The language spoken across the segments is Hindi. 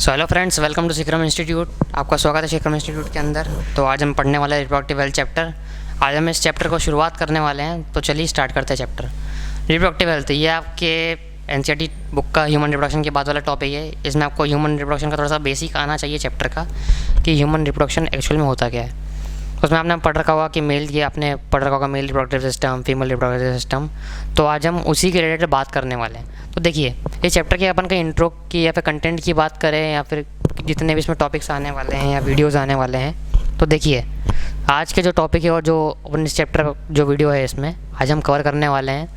So hello friends, welcome to Shikram institute. आपका स्वागत है शिक्रम इंस्टीट्यूट के अंदर। तो आज हम पढ़ने वाले हैं रिप्रोडक्टिव हेल्थ चैप्टर। आज हम इस चैप्टर को शुरुआत करने वाले हैं, तो चलिए स्टार्ट करते हैं चैप्टर। रिप्रोडक्टिव हेल्थ ये आपके एनसीईआरटी बुक का ह्यूमन रिप्रोडक्शन के बाद वाला टॉपिक है। इसमें आपको ह्यूमन रिप्रोडक्शन का थोड़ा सा बेसिक आना चाहिए चैप्टर का, कि ह्यूमन रिप्रोडक्शन एक्चुअल में होता क्या है। उसमें आपने पढ़ रखा होगा कि मेल की आपने पढ़ रखा होगा male reproductive system, female reproductive system. तो आज हम उसी के रिलेटेड बात करने वाले हैं। तो देखिए, इस चैप्टर के अपन का इंट्रो की या फिर कंटेंट की बात करें, या फिर जितने भी इसमें टॉपिक्स आने वाले हैं या वीडियोस आने वाले हैं, तो देखिए आज के जो टॉपिक है और जो अपन इस चैप्टर जो वीडियो है इसमें आज हम कवर करने वाले हैं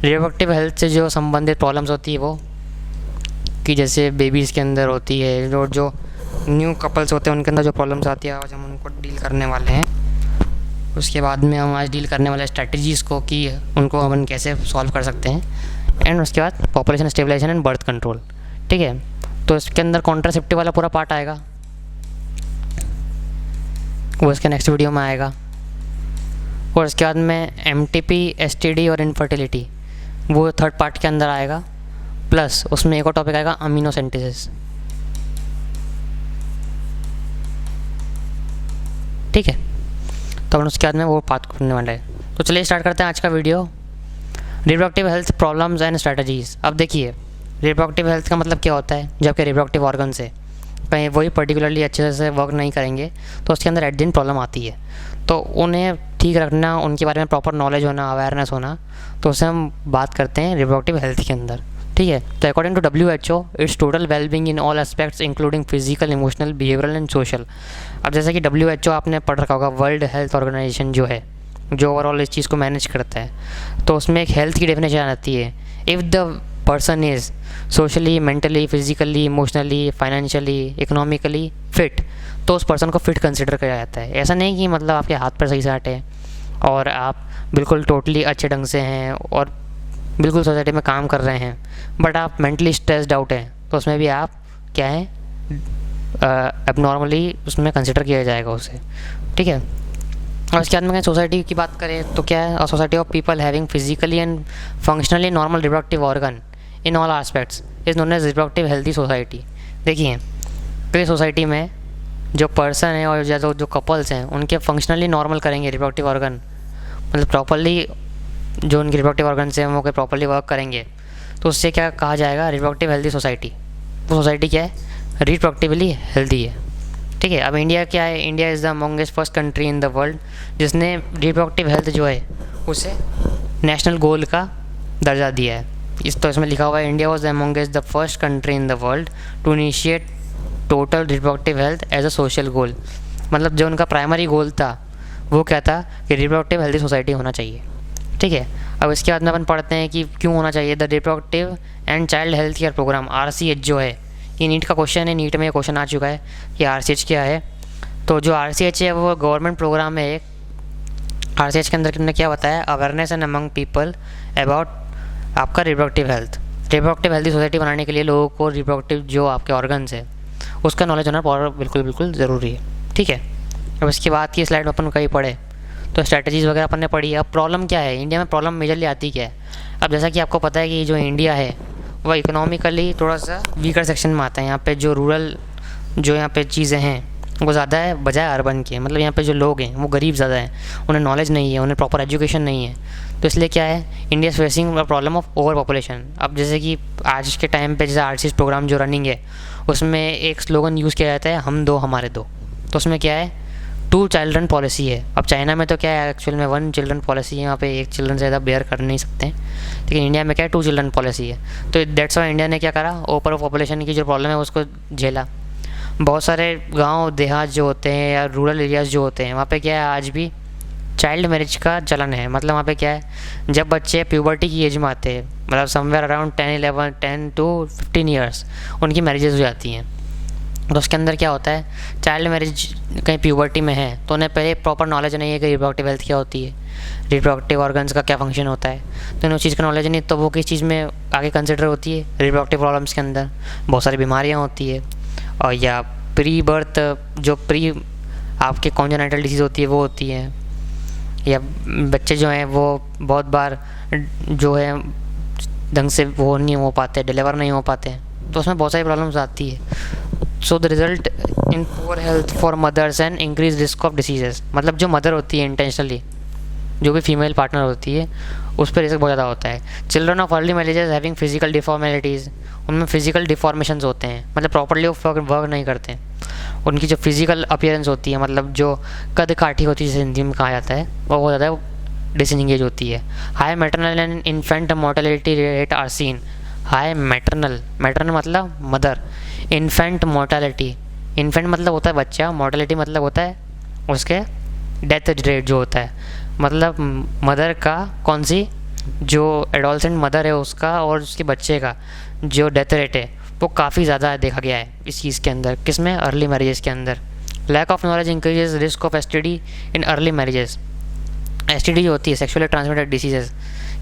रिप्रोडक्टिव हेल्थ से जो संबंधित प्रॉब्लम्स होती है वो, कि जैसे बेबीज़ के अंदर होती है, जो न्यू कपल्स होते हैं उनके अंदर जो प्रॉब्लम्स आती है, आज हम उनको डील करने वाले हैं। उसके बाद में हम आज डील करने वाले स्ट्रैटेजीज़ को, कि उनको हम कैसे सॉल्व कर सकते हैं। एंड उसके बाद population stabilization and birth control. ठीक है, तो इसके अंदर कॉन्ट्रासेप्टिव वाला पूरा पार्ट आएगा, वो इसके नेक्स्ट वीडियो में आएगा। और उसके बाद में MTP, STD और इनफर्टिलिटी वो थर्ड पार्ट के अंदर आएगा। प्लस उसमें एक और टॉपिक आएगा अमीनोसेंटेसिस। ठीक है, तो अपन उसके बाद में वो बात करने वाला है। तो चलिए स्टार्ट करते हैं आज का video. Reproductive health problems and strategies. अब देखिए, रिप्रोडक्टिव हेल्थ का मतलब क्या होता है। जब कि रिप्रोडक्टिव ऑर्गन से कहीं वही पर्टिकुलरली अच्छे से वर्क नहीं करेंगे तो उसके अंदर एट दिन प्रॉब्लम आती है। तो उन्हें ठीक रखना, उनके बारे में प्रॉपर नॉलेज होना, अवेयरनेस होना, तो उससे हम बात करते हैं रिप्रोडक्टिव हेल्थ के अंदर। ठीक है, तो according to WHO it's total wellbeing in all aspects including physical, emotional, behavioural and social. अब जैसे कि WHO आपने पढ़ रखा होगा, वर्ल्ड हेल्थ ऑर्गेनाइजेशन जो है, जो ओवरऑल इस चीज़ को मैनेज करता है, तो उसमें एक हेल्थ की डेफिनेशन आती है। If the person is socially, mentally, physically, emotionally, financially, economically fit, तो उस पर्सन को फिट कंसिडर किया जाता है। ऐसा नहीं कि मतलब आपके हाथ पर सही से हटे और आप बिल्कुल टोटली अच्छे ढंग से हैं और बिल्कुल सोसाइटी में काम कर रहे हैं, बट आप मेंटली स्ट्रेस्ड आउट हैं, तो उसमें भी आप क्या है, एबनॉर्मली उसमें कंसिडर किया जाएगा उसे। ठीक है, और इसके बाद में सोसाइटी की बात करें तो क्या है, society of people having physically and functionally normal reproductive organ in all aspects is known as reproductive healthy society. देखिए, पूरी सोसाइटी में जो पर्सन है और जो कपल्स हैं उनके फंक्शनली नॉर्मल करेंगे रिप्रोडक्टिव ऑर्गन, मतलब प्रॉपरली जो उनके रिप्रोडक्टिव ऑर्गन से वो प्रॉपरली वर्क करेंगे, तो उससे क्या कहा जाएगा, रिप्रोडक्टिव हेल्थी सोसाइटी। वो सोसाइटी क्या है, रिप्रोडक्टिवली हेल्दी है। ठीक है, अब इंडिया क्या है, India is the amongst first country in the world जिसने रिप्रोडक्टिव हेल्थ जो है उसे नेशनल गोल का दर्जा दिया है। तो इसमें लिखा हुआ है, India was amongst the first country in the world to initiate total reproductive health as a social goal. मतलब जो उनका प्राइमरी गोल था वो क्या था, कि रिप्रोडक्टिव हेल्थी सोसाइटी होना चाहिए। ठीक है, अब इसके बाद में अपन पढ़ते हैं कि क्यों होना चाहिए। The reproductive and child health care program RCH जो है, ये नीट का क्वेश्चन है, नीट में ये क्वेश्चन आ चुका है कि RCH क्या है। तो जो RCH है वो गवर्नमेंट प्रोग्राम है एक। RCH के अंदर कितने क्या बताया, awareness and among people about आपका reproductive health. Reproductive healthy society बनाने के लिए लोगों को रिप्रोडक्टिव जो आपके ऑर्गन्स है उसका नॉलेज होना बिल्कुल ज़रूरी है। ठीक है, अब इसके बाद की स्लाइड में अपन कहीं पढ़े तो स्ट्रैटेजीज़ वगैरह अपन ने पढ़ी। अब प्रॉब्लम क्या है, इंडिया में प्रॉब्लम मेजरली आती क्या है। अब जैसा कि आपको पता है कि जो इंडिया है वह इकोनॉमिकली थोड़ा सा वीकर सेक्शन में आता है। यहाँ पे जो रूरल जो यहाँ पे चीज़ें हैं वो ज़्यादा है बजाय अर्बन के। मतलब यहाँ पे जो लोग हैं वो गरीब ज़्यादा हैं, उन्हें नॉलेज नहीं है, उन्हें प्रॉपर एजुकेशन नहीं है। तो इसलिए क्या है, India is facing problem of over population. अब जैसे कि आज के टाइम पे जैसे RCH प्रोग्राम जो रनिंग है उसमें एक स्लोगन यूज़ किया जाता है, हम दो हमारे दो। तो उसमें क्या है, 2 चिल्ड्रन पॉलिसी है। अब चाइना में तो क्या है, एक्चुअल में 1 चिल्ड्रन पॉलिसी है, यहाँ पे 1 चिल्ड्रन से ज़्यादा बेयर कर नहीं सकते, लेकिन इंडिया में क्या है 2 चिल्ड्रन पॉलिसी है। तो दैट्स वाई इंडिया ने क्या करा, ओवर पॉपुलेशन की जो प्रॉब्लम है उसको झेला। बहुत सारे गांव देहात जो होते हैं या रूरल एरियाज़ जो होते हैं वहाँ पे क्या है, आज भी चाइल्ड मैरिज का चलन है। मतलब वहाँ पे क्या है, जब बच्चे प्यूबर्टी की एज में आते हैं, मतलब समवेयर अराउंड 10 to 15 ईयर्स उनकी मैरिजेज हो जाती हैं। तो उसके अंदर क्या होता है, चाइल्ड मैरिज कहीं प्यूबर्टी में है तो उन्हें पहले प्रॉपर नॉलेज नहीं है कि रिप्रोडक्टिव हेल्थ क्या होती है, रिप्रोडक्टिव ऑर्गन्स का क्या फंक्शन होता है। तो उन्हें उस चीज़ का नॉलेज नहीं, तो वो किस चीज़ में आगे कंसिडर होती है, रिप्रोडक्टिव प्रॉब्लम्स के अंदर बहुत सारी बीमारियाँ होती है। और या प्री बर्थ जो प्री आपके कॉन्जेनिटल डिसीज़ होती है वो होती है, या बच्चे जो हैं वो बहुत बार जो है ढंग से वो नहीं हो पाते, डिलीवर नहीं हो पाते, तो उसमें बहुत सारी प्रॉब्लम्स आती है। So the result in poor health for mothers and increase risk of diseases. मतलब जो मदर होती है इंटेंशनली, जो भी फीमेल पार्टनर होती है, उस पर रिस्क बहुत ज़्यादा होता है। Children of early marriages having physical deformalities, उनमें फिजिकल डिफॉर्मेशंस होते हैं, मतलब प्रॉपर्ली वो वर्क नहीं करते हैं। उनकी जो फिजिकल अपीयरेंस होती है, मतलब जो कद काठी होती है जिसे हिंदी में कहा जाता है, वो बहुत ज़्यादा डिसएंगेज होती है। High maternal and infant mortality rate are seen. High maternal मतलब मदर, इन्फेंट मोर्टेलिटी, इन्फेंट मतलब होता है बच्चा, मोर्टेलिटी मतलब होता है उसके डेथ रेट जो होता है, मतलब मदर का कौन सी जो एडोलसेंट मदर है उसका और उसके बच्चे का जो डेथ रेट है वो काफ़ी ज़्यादा देखा गया है इस चीज़ के अंदर। किसमें? अर्ली मैरिजेस के अंदर। Lack of knowledge increases risk of STD in early marriages. STD जो होती है सेक्सुअली ट्रांसमिटेड डिसीजेज,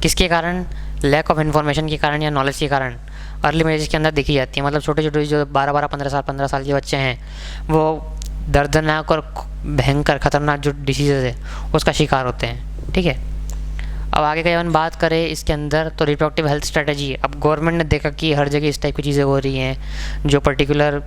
किसके कारण? लैक ऑफ इन्फॉर्मेशन के कारण या नॉलेज के कारण अर्ली मैरिजेस के अंदर देखी जाती है। मतलब छोटे छोटे जो 12-12, 15 साल के बच्चे हैं वो दर्दनाक और भयंकर खतरनाक जो डिसीजेज है उसका शिकार होते हैं। ठीक है, अब आगे का हम बात करें इसके अंदर तो रिप्रोडक्टिव हेल्थ स्ट्रेटजी। अब गवर्नमेंट ने देखा कि हर जगह इस टाइप की चीज़ें हो रही हैं, जो पर्टिकुलर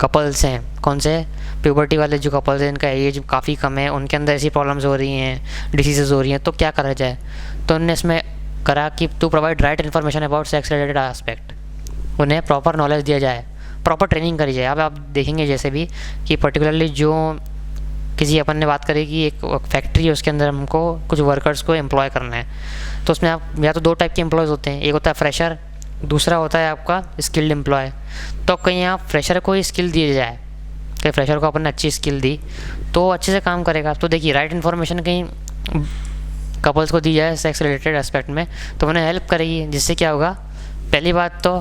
कपल्स हैं, कौन से प्यूबर्टी वाले जो कपल्स हैं, इनका एज काफ़ी कम है, उनके अंदर ऐसी प्रॉब्लम्स हो रही हैं, डिसीजेज हो रही हैं, तो क्या करा जाए? तो उन्होंने इसमें करा कि to provide right information about sex related aspect, उन्हें प्रॉपर नॉलेज दिया जाए, प्रॉपर ट्रेनिंग करी जाए। अब आप देखेंगे जैसे भी कि पर्टिकुलरली जो किसी अपन ने बात करी कि एक फैक्ट्री है, उसके अंदर हमको कुछ वर्कर्स को एम्प्लॉय करना है, तो उसमें आप या तो 2 टाइप के एम्प्लॉयज़ होते हैं, एक होता है फ्रेशर, दूसरा होता है आपका स्किल्ड एम्प्लॉय। तो कहीं आप फ्रेशर को ही स्किल दी जाए, कि फ्रेशर को अपन ने अच्छी स्किल दी तो अच्छे से काम करेगा। तो देखिए राइट इन्फॉर्मेशन कहीं कपल्स को दी जाए सेक्स रिलेटेड एस्पेक्ट में तो उन्हें हेल्प करेगी, जिससे क्या होगा? पहली बात तो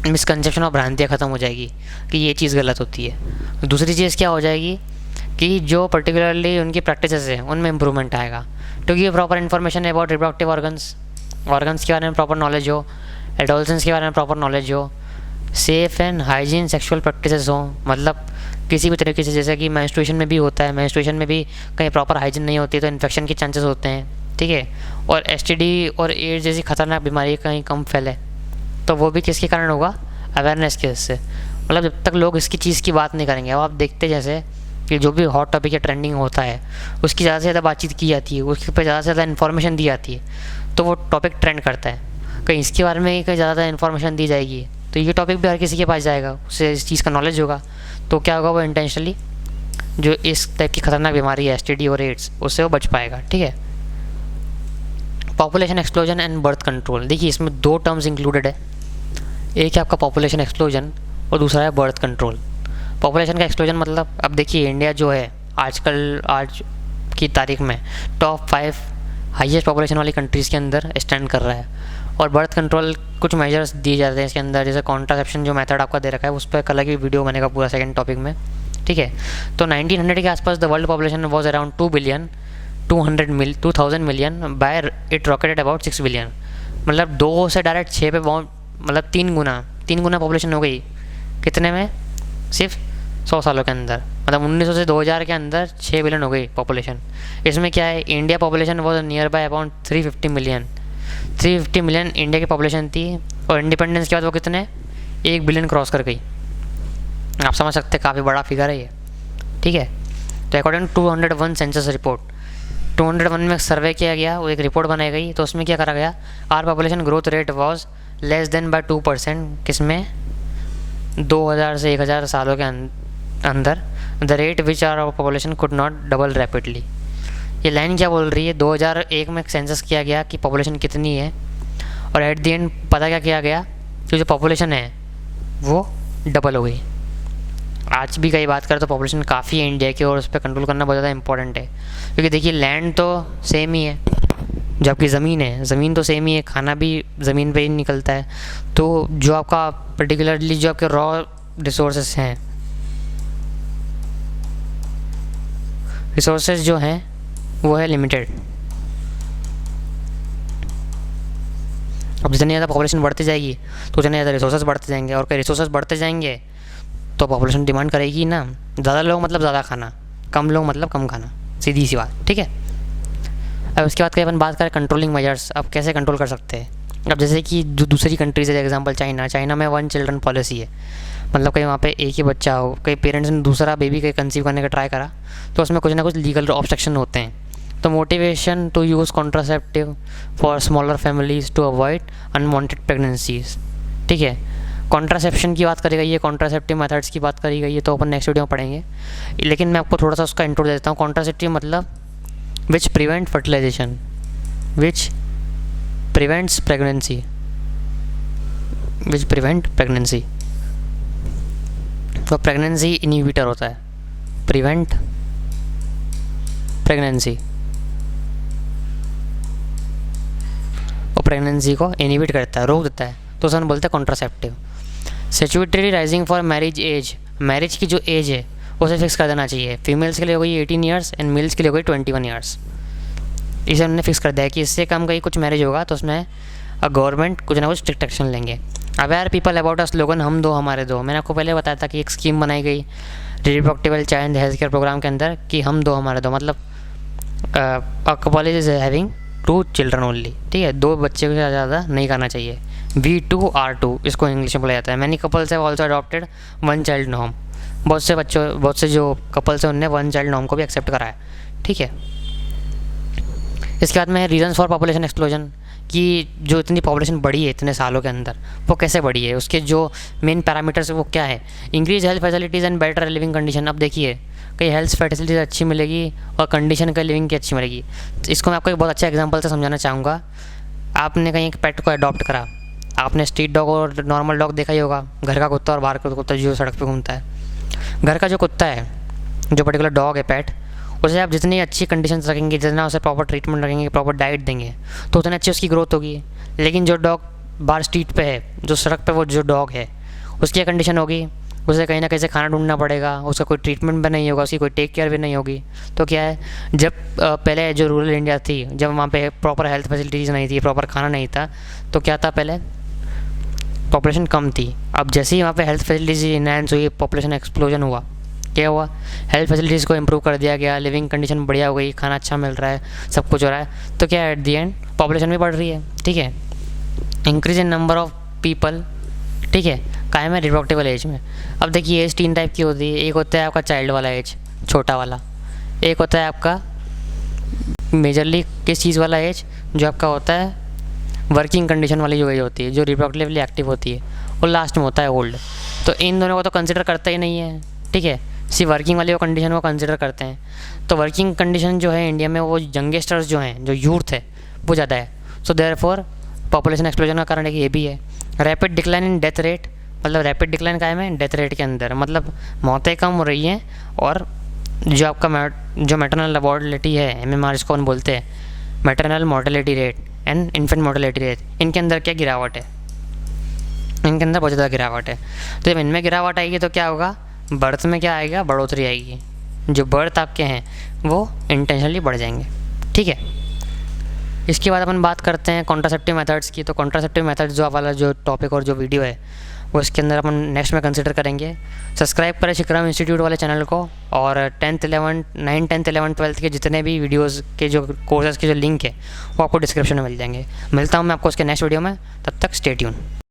मिसकंसेप्शन और भ्रांतियाँ ख़त्म हो जाएगी कि ये चीज़ गलत होती है। दूसरी चीज़ क्या हो जाएगी कि जो पर्टिकुलरली उनकी प्रैक्टिसेस है उनमें इम्प्रूवमेंट आएगा, क्योंकि proper information about reproductive organs के बारे में प्रॉपर नॉलेज हो, एडोलसेंस के बारे में प्रॉपर नॉलेज हो, safe and hygiene sexual practices हो, मतलब किसी भी तरीके से, जैसे कि मेंस्ट्रुएशन में भी होता है, मेंस्ट्रुएशन में भी कहीं प्रॉपर हाइजीन नहीं होती तो इन्फेक्शन के चांसेस होते हैं। ठीक है, और एसटीडी और एड्स जैसी खतरनाक बीमारी कहीं कम फैले, तो वो भी किसके कारण होगा? अवेयरनेस के इससे। मतलब जब तक लोग इसकी चीज़ की बात नहीं करेंगे, अब आप देखते जैसे कि जो भी हॉट टॉपिक या ट्रेंडिंग होता है उसकी ज़्यादा से ज़्यादा बातचीत की जाती है, उसके ऊपर ज़्यादा से ज़्यादा इन्फॉर्मेशन दी जाती है, तो वो टॉपिक ट्रेंड करता है। कहीं इसके बारे में कहीं ज़्यादा इन्फॉर्मेशन दी जाएगी तो ये टॉपिक भी हर किसी के पास जाएगा, उससे इस चीज़ का नॉलेज होगा, तो क्या होगा? वो इंटेंशनली जो इस टाइप की खतरनाक बीमारी है एसटीडी और एड्स, उससे वो बच पाएगा। ठीक है, population explosion and birth control. देखिए इसमें 2 टर्म्स इंक्लूडेड है, एक है आपका पॉपुलेशन एक्सप्लोजन और दूसरा है बर्थ कंट्रोल। पॉपुलेशन का एक्सप्लोजन मतलब अब देखिए इंडिया जो है आज की तारीख में टॉप 5 हाईएस्ट पॉपुलेशन वाली कंट्रीज़ के अंदर स्टैंड कर रहा है। और बर्थ कंट्रोल कुछ मेजर्स दिए जाते हैं इसके अंदर, जैसे कॉन्ट्रासेप्शन जो मेथड आपका दे रखा है उस पर कल की वीडियो बनेगा पूरा सेकंड टॉपिक में। ठीक है, तो 1900 के आसपास the world population was around 2000 million, by it rocketed about 6 billion. मतलब 2 से डायरेक्ट 6 पे मतलब 3 गुना पॉपुलेशन हो गई। कितने में? सिर्फ 100 सालों के अंदर, मतलब 1900 से 2000 के अंदर 6 बिलियन हो गई पॉपुलेशन। इसमें क्या है? India population was near by about 350 million. 350 million India की पॉपुलेशन थी और इंडिपेंडेंस के बाद वो कितने? 1 बिलियन क्रॉस कर गई। आप समझ सकते हैं काफ़ी बड़ा फिगर है ये। ठीक है, तो अकॉर्डिंग 201 सेंसस रिपोर्ट, 201 में सर्वे किया गया, वो एक रिपोर्ट बनाई गई, तो उसमें क्या करा गया? Our population growth rate was less than by 2%। किसमें? 2000 से 1000 सालों के अंदर the rate which our population could not double rapidly. ये लाइन क्या बोल रही है? 2001 में सेंसस किया गया कि पॉपुलेशन कितनी है और एट द एंड पता क्या किया गया कि जो पॉपुलेशन है वो डबल हो गई। आज भी कई बात करें तो पॉपुलेशन काफ़ी है इंडिया की और उस पर कंट्रोल करना बहुत ज़्यादा इंपॉर्टेंट है, क्योंकि देखिए लैंड तो सेम ही है, जबकि ज़मीन तो सेम ही है, खाना भी ज़मीन पे ही निकलता है। तो जो आपका पर्टिकुलरली जो आपके रॉ रिसोर्सेज हैं, रिसोर्सेज जो हैं वो है लिमिटेड। अब जितनी ज़्यादा पॉपुलेशन बढ़ती जाएगी तो उतने ज़्यादा रिसोर्सेज बढ़ते जाएंगे, और कई रिसोर्सेज बढ़ते जाएंगे तो पॉपुलेशन डिमांड करेगी ना। ज़्यादा लोग मतलब ज़्यादा खाना, कम लोग मतलब कम खाना, सीधी सी बात। ठीक है, अब उसके बाद अपन बात करें कंट्रोलिंग मेजर्स। अब कैसे कंट्रोल कर सकते हैं? अब जैसे कि जो दूसरी कंट्रीज है, एग्जांपल चाइना में 1 चिल्ड्रन पॉलिसी है, मतलब कहीं वहाँ पे एक ही बच्चा हो, कहीं पेरेंट्स ने दूसरा बेबी कहीं कंसीव करने का ट्राई करा, तो उसमें कुछ ना कुछ लीगल ऑब्स्ट्रक्शन होते हैं। तो motivation to use contraceptive for smaller families to avoid unwanted pregnancies. ठीक है, कॉन्ट्रासेप्शन की बात करी गई है, कॉन्ट्रासेप्टिव मेथड्स की बात करी गई है, तो अपन नेक्स्ट वीडियो में पढ़ेंगे। लेकिन मैं आपको थोड़ा सा उसका इंट्रो दे देता हूँ। कॉन्ट्रासेप्टिव मतलब which prevent fertilization, which prevents pregnancy, which prevent pregnancy. तो प्रेगनेंसी इनहिबिटर होता है, प्रिवेंट प्रेगनेंसी, और प्रेगनेंसी को इनहिबिट करता है, रोक देता है, तो उसे हम बोलते हैं contraceptive. Statutory rising for marriage age, marriage की जो एज है उसे फिक्स कर देना चाहिए। फीमेल्स के लिए हो गई 18 ईयर्स एंड मेल्स के लिए हो गई 21 ईयर्स। इसे उन्होंने फिक्स कर दिया है कि इससे कम कहीं कुछ मैरिज होगा तो उसमें गवर्नमेंट कुछ ना कुछ स्ट्रिक्ट एक्शन लेंगे। Aware people about a slogan हम दो हमारे दो। मैंने आपको पहले बताया था कि एक स्कीम बनाई गई reproductive child health care program के अंदर कि हम दो हमारे दो, मतलब a couple is having 2 children only. ठीक है, 2 बच्चे से ज़्यादा नहीं करना चाहिए। V2R2 इसको इंग्लिश में बोला जाता है। Many couples have also adopted 1 child norm. बहुत से जो कपल्स हैं उनने 1 चाइल्ड नॉर्म को भी एक्सेप्ट करा है। ठीक है, इसके बाद में रीजन्स फॉर पॉपुलेशन एक्सप्लोजन, कि जो इतनी पॉपुलेशन बढ़ी है इतने सालों के अंदर वो कैसे बढ़ी है, उसके जो मेन पैरामीटर्स है वो क्या है। Increase health facilities and better living condition. अब देखिए, कहीं हेल्थ फैसिलिटीज़ अच्छी मिलेगी और कंडीशन का लिविंग की अच्छी मिलेगी। तो इसको मैं आपको एक बहुत अच्छा एग्जांपल से समझाना चाहूँगा। आपने कहीं एक पेट को अडॉप्ट करा, आपने स्ट्रीट डॉग और नॉर्मल डॉग देखा ही होगा, घर का कुत्ता और बाहर का कुत्ता जो सड़क पे घूमता है। घर का जो कुत्ता है, जो पर्टिकुलर डॉग है, पेट, उसे आप जितनी अच्छी कंडीशंस रखेंगे, जितना उसे प्रॉपर ट्रीटमेंट रखेंगे, प्रॉपर डाइट देंगे, तो उतनी अच्छी उसकी ग्रोथ होगी। लेकिन जो डॉग बाहर स्ट्रीट पे है, जो सड़क पे वो जो डॉग है, उसकी क्या कंडीशन होगी, उसे कहीं ना कहीं से खाना ढूंढना पड़ेगा, उसका कोई ट्रीटमेंट भी नहीं होगा, उसकी कोई टेक केयर भी नहीं होगी। तो क्या है, जब पहले जो रूरल इंडिया थी, जब वहाँ पे प्रॉपर हेल्थ फैसिलिटीज़ नहीं थी, प्रॉपर खाना नहीं था, तो क्या था, पहले पॉपुलेशन कम थी। अब जैसे ही वहाँ पे हेल्थ फैसिलिटीज़ इनहेंस हुई, पॉपुलेशन एक्सप्लोजन हुआ, क्या हुआ, हेल्थ फैसिलिटीज़ को इम्प्रूव कर दिया गया, लिविंग कंडीशन बढ़िया हो गई, खाना अच्छा मिल रहा है, सब कुछ हो रहा है, तो क्या एट दी एंड पॉपुलेशन भी बढ़ रही है। ठीक है, increase in number of people. ठीक है, कायम है रिप्रोडक्टिव एज में। अब देखिए, एज 3 टाइप की होती है। एक होता है आपका चाइल्ड वाला एज, छोटा वाला। एक होता है आपका मेजरली किस चीज़ वाला एज, जो आपका होता है वर्किंग कंडीशन वाली जो एज होती है, जो रिप्रोडक्टिवली एक्टिव होती है, और लास्ट में होता है ओल्ड। तो इन दोनों को तो कंसिडर करता ही नहीं है। ठीक है, सिर्फ वर्किंग वाली वो कंडीशन को कंसिडर करते हैं। तो वर्किंग कंडीशन जो है इंडिया में, वो यंगस्टर्स जो हैं, जो यूथ है, वो ज़्यादा है। सो देयरफॉर पॉपुलेशन एक्सप्लोजन का कारण एक ये भी है। Rapid decline in death rate, मतलब रैपिड डिक्लाइन कायम है डेथ रेट के अंदर, मतलब मौतें कम हो रही हैं, और जो आपका जो मैटरनल मोर्टेलिटी है, MMR इसको हम बोलते हैं, maternal mortality rate and infant mortality rate, इनके अंदर क्या गिरावट है, इनके अंदर बहुत ज़्यादा गिरावट है। तो जब इनमें गिरावट आएगी तो क्या होगा, बर्थ में क्या आएगा, बढ़ोतरी आएगी। जो बर्थ आपके हैं वो इंटेंशनली बढ़ जाएंगे। ठीक है, इसके बाद अपन बात करते हैं कॉन्ट्रासेप्टिव मेथड्स की। तो कॉन्ट्रासेप्टिव मेथड्स जो वाला जो टॉपिक और जो वीडियो है वो इसके अंदर अपन नेक्स्ट में कंसिडर करेंगे। सब्सक्राइब करें शिखरम इंस्टीट्यूट वाले चैनल को, और 10th 11th 12th के जितने भी वीडियोज़ के जो कोर्सेज़ के जो लिंक है वो आपको डिस्क्रिप्शन में मिल जाएंगे। मिलता हूँ मैं आपको उसके नेक्स्ट वीडियो में, तब तक स्टे ट्यून।